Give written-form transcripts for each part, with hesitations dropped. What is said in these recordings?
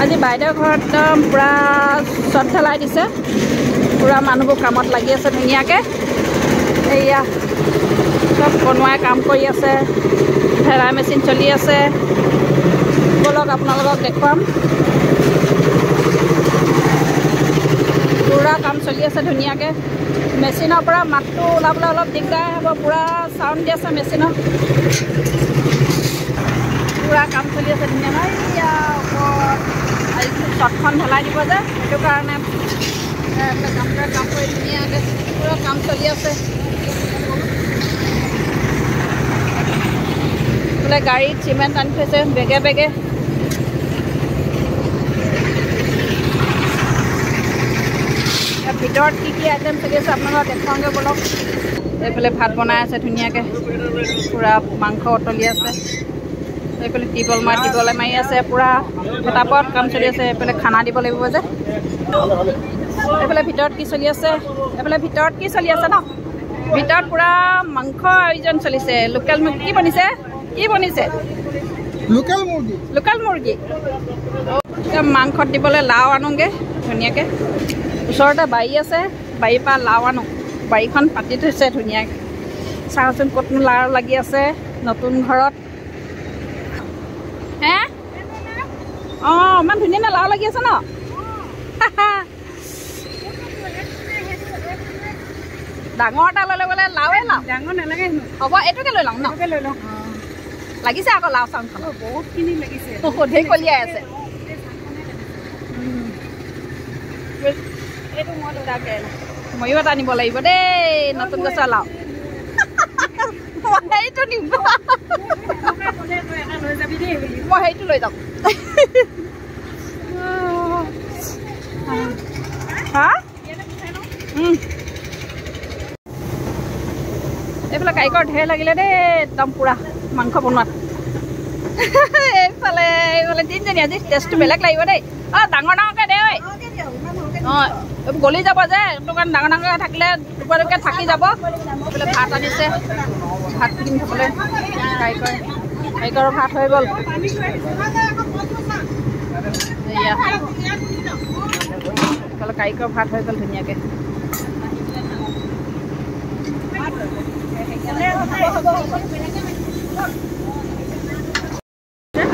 আজি বাইদেউৰ ঘৰত একদম পুৰা চট ঢেলাই দিছে পুৰা মানুহবোৰ কামত লাগি আছে ধুনীয়াকৈ এয়া সব বনোৱাই কাম কৰি আছে ঢেলাই মেচিন চলি আছে বলক আপোনালোকক দেখুৱাম পুৰা কাম চলি আছে ধুনীয়াকৈ মেচিনৰ পৰা মাতটো ওলাবলৈ অলপ দিগদাৰ হ'ব পুৰা চাউণ্ড দি আছে মেচিনৰ পুৰা কাম চলি আছে ধুনীয়াকৈ এয়া ওপৰত আজি চটখন ঢেলাই দিব যে সেইটো কাৰণে কাম কৰি ধুনীয়াকৈ পুৰা কাম চলি আছে বোলে গাড়ীত চিমেণ্ট আনি থৈছে বেগে বেগে ভিতৰত কি কি আইটেম চলি আছে আপোনালোকক দেখুৱাওঁগৈ বলক এইফালে ভাত বনাই আছে ধুনীয়াকৈ পুৰা মাংস উতলি আছে এইফালে টিবলে মাৰি আছে পুৰা ফটাফট কাম চলি আছে এইফালে খানা দিব লাগিব যে এইফালে ভিতৰত কি চলি আছে এইফালে ভিতৰত কি চলি আছে ন ভিতৰত পুৰা মাংস আয়োজন চলিছে লোকেল মুৰ্গী কি বনিছে লোকেল মুৰ্গী মাংসত দিবলৈ লাও আনোগৈ ধুনীয়াকৈ ওচৰতে বাৰী আছে বাৰীৰ পৰা লাও আনো বাৰীখন পাতি থৈছে ধুনীয়াকৈ চাওঁচোন ক'তনো লাও লাগি আছে নতুন ঘৰত হে অঁ ইমান ধুনীয়া লাও লাগি আছে ন ডাঙৰ এটা লৈ ল'বলৈ লাওৱে লাও ডাঙৰ নালাগে হ'ব এইটোকে লৈ লওঁ ন লৈ লওঁ লাগিছে আকৌ লাও চাউনখন বহুতখিনি লাগিছে ধেৰ কলিয়াই আছে এইটো মই দুটাকে ময়ো এটা নিব লাগিব দেই নতুন গছৰ লাও সেইটো নিম মই সেইটো লৈ যাম হা এইফালে কাৰিকৰ ঢেৰ লাগিলে দেই একদম পুৰা মাংস বনোৱাত এইফালে তিনিজনী আজি টেষ্টটো বেলেগ লাগিব দেই অঁ ডাঙৰ ডাঙৰকৈ দে ঐ অঁ গলি যাব যে সেইটো কাৰণে ডাঙৰ ডাঙৰকৈ থাকিলে দুপৰীয়াকৈ থাকি যাব এইফালে ভাত আনিছে ভাত কিনি খাবলৈ কাৰিকৰৰ ভাত হৈ গ'ল এয়া এইফালে কাৰিকৰ ভাত হৈ গ'ল ধুনীয়াকৈ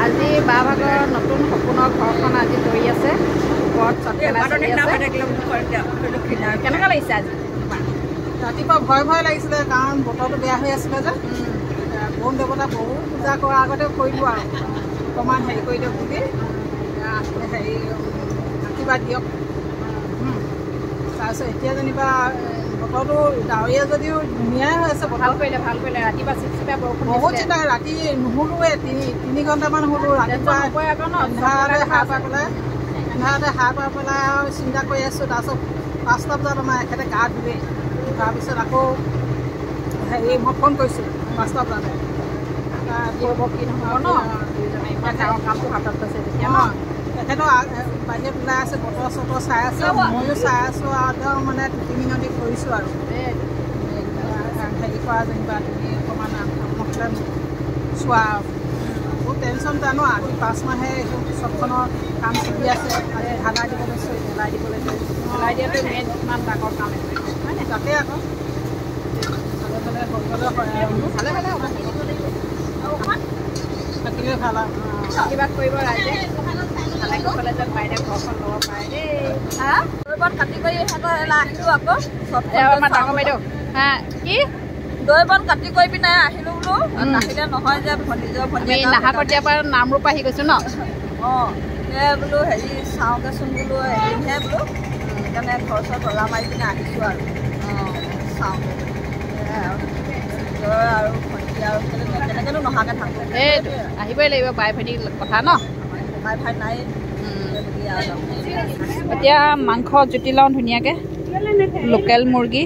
আজি বাৰ ভাগৰ নতুন সপোনৰ ঘৰখন আজি ধৰি আছে ওপৰত কেনেকুৱা লাগিছে আজি ৰাতিপুৱা ভয় লাগিছিলে কাৰণ বতৰটো বেয়া হৈ আছিলে যে বৰুণ দেৱতা বহু পূজা কৰাৰ আগতে কৰিলোঁ আৰু অকণমান হেৰি কৰি দিয়ক বুলি হেৰি আশীৰ্বাদ দিয়ক তাৰপিছত এতিয়া যেনিবা বতৰটো ডাৱৰীয়া যদিও ধুনীয়াই হৈ আছে ভাল কৰিলে ৰাতিপুৱা চিপচিপীয়া বৰষুণ বহুত চিন্তা ৰাতি নুশুলোৱে 3 ঘণ্টামান শুলোঁ ৰাতিপুৱা আন্ধাৰতে সাৰ পাই পেলাই আৰু চিন্তা কৰি আছোঁ তাৰপিছত 5টা বজাত আমাৰ এখেতে গা ধুলে তাৰপিছত আকৌ হেৰি মই ফোন কৰিছোঁ 5টা বজাতে কি নহ'ব ন দুইজনে ইমান ডাঙৰ কামটো হাতত লৈছে তেতিয়া ন তেখেতৰ বাহিৰত ওলাই আছে বতৰ চতৰ চাই আছে ময়ো চাই আছোঁ আৰু একদম মানে 2 মিনিট কৰিছোঁ আৰু হেৰি কৰা যেনিবা তুমি অকণমান মহিলা চোৱা বহুত টেনশ্যন জানো আজি 5 মাহে চবখনৰ কাম চলি আছে আজি ঢালাই দিব লৈছোঁ ঢেলাই দিয়াটো মেইন ইমান ডাঙৰ কাম হয়নে তাতে আকৌ ভালে হ'ব থাকিলে ভাল আৰু আশীৰ্বাদ কৰিব ৰাইজে ভালে ক'লে যেন বাইদেউ ঘৰখন ল'ব পাৰে দেই দৈবন কাটি কৰি সিহঁতৰ আহিলোঁ আকৌ আমাৰ ডাঙৰ বাইদেউ হা কি দৈবন কাটি কৰি পিনে আহিলোঁ বোলো নাহিলে নহয় যে নিজৰ আমি নাহাকতীয়াৰ পৰা নামৰূপ আহি গৈছোঁ ন অঁ সেই বোলো হেৰি চাওঁগৈচোন বোলো এদিনহে বোলো সেইকাৰণে ঘৰ চৰ তলা মাৰি পিনে আহিছোঁ আৰু চাওঁগৈ আৰু ভণ্টি আৰু কেনেকৈনো নহাকৈ থাকোঁ সেইটো আহিবই লাগিব বাই ভনী কথা ন বাই ভাই নাই এতিয়া মাংস জুতি লওঁ ধুনীয়াকৈ লোকেল মুৰ্গী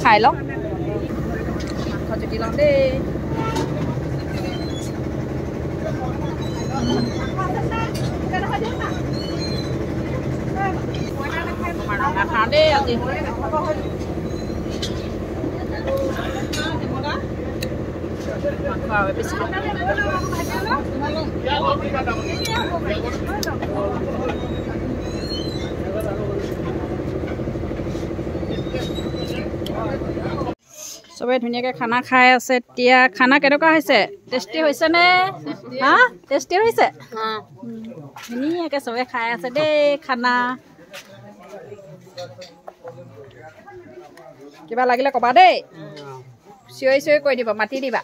খাই লওঁ মাংস জুতি লওঁ দেই নাখাওঁ দেই আজি মাংস আৰু বেছি চবে ধুনীয়াকৈ খানা খাই আছে এতিয়া খানা কেনেকুৱা হৈছে টেষ্টি হৈছেনে হা টেষ্টি হৈছে ধুনীয়াকৈ চবে খাই আছে দেই খানা কিবা লাগিলে ক'বা দেই চিঞৰি চিঞৰি কৈ দিবা মাতি দিবা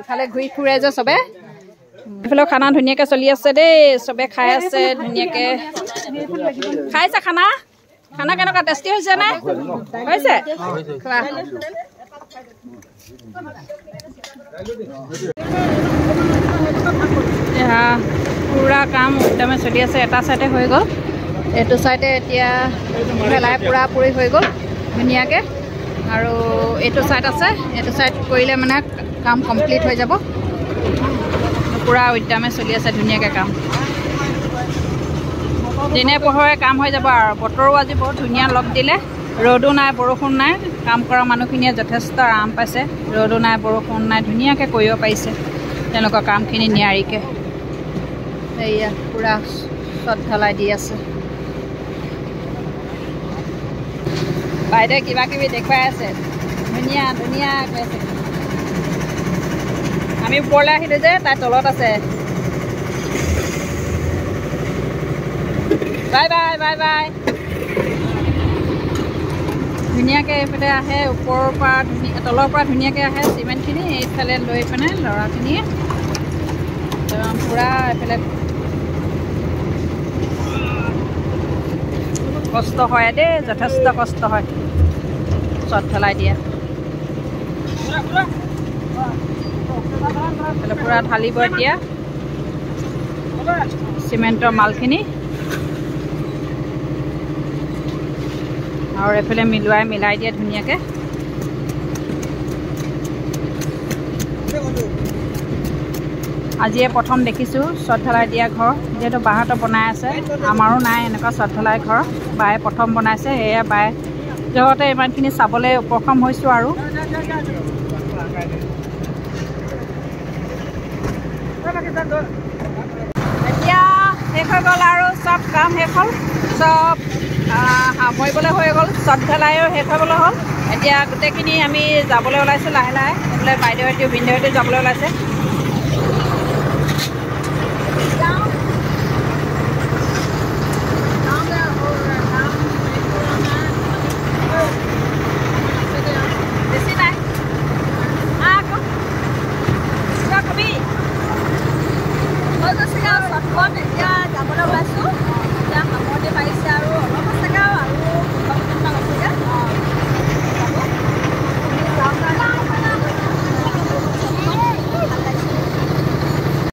ইফালে ঘূৰি ফুৰে যে চবে এইফালেও খানা ধুনীয়াকৈ চলি আছে দেই চবে খাই আছে ধুনীয়াকৈ খাইছে খানা খানা কেনেকুৱা টেষ্টি হৈছে নে হৈছে খোৱা পুৰা কাম একদমে চলি আছে এটা চাইডে হৈ গ'ল এইটো চাইডে এতিয়া ভেলাই পুৰা পুৰি হৈ গ'ল ধুনীয়াকৈ আৰু এইটো চাইড আছে এইটো চাইড কৰিলে মানে কাম কমপ্লিট হৈ যাব পুৰা উদ্যমে চলি আছে ধুনীয়াকৈ কাম দিনে পোহৰে কাম হৈ যাব আৰু বতৰো আজি বহুত ধুনীয়া লগ দিলে ৰ'দো নাই বৰষুণ নাই কাম কৰা মানুহখিনিয়ে যথেষ্ট আৰাম পাইছে ৰ'দো নাই বৰষুণ নাই ধুনীয়াকৈ কৰিব পাৰিছে তেওঁলোকৰ কামখিনি নিয়াৰিকৈ এয়া পুৰা চট ঢলাই দি আছে বাইদেৱে কিবা কিবি দেখুৱাই আছে ধুনীয়া ধুনীয়া কৈ আছে আমি ওপৰলৈ আহিলোঁ যে তাই তলত আছে বাই বাই বাই বাই ধুনীয়াকৈ এইফালে আহে ওপৰৰ পৰা তলৰ পৰা ধুনীয়াকৈ আহে চিমেণ্টখিনি এইফালে লৈ পিনে ল'ৰাখিনিয়ে পূৰা এইফালে কষ্ট হয় দেই যথেষ্ট কষ্ট হয় চট ঢলাই দিয়া পূৰা ঢালিব এতিয়া চিমেণ্টৰ মালখিনি আৰু এইফালে মিলাই দিয়ে ধুনীয়াকৈ আজিয়ে প্ৰথম দেখিছোঁ চট ঢলাই দিয়া ঘৰ যিহেতু বাহঁতো বনাই আছে আমাৰো নাই এনেকুৱা চট ঢলাই ঘৰ বায়ে প্ৰথম বনাইছে সেয়া বায়ে যহতে ইমানখিনি চাবলৈ উপশম হৈছোঁ আৰু এতিয়া শেষ হৈ গ'ল আৰু চব কাম শেষ হ'ল চব সামৰিবলৈ হৈ গ'ল চট ঢলাইও শেষ হ'বলৈ হ'ল এতিয়া গোটেইখিনি আমি যাবলৈ ওলাইছোঁ লাহে লাহে এইফালে বাইদেউহঁতেও ভিনদেউহঁতেও যাবলৈ ওলাইছে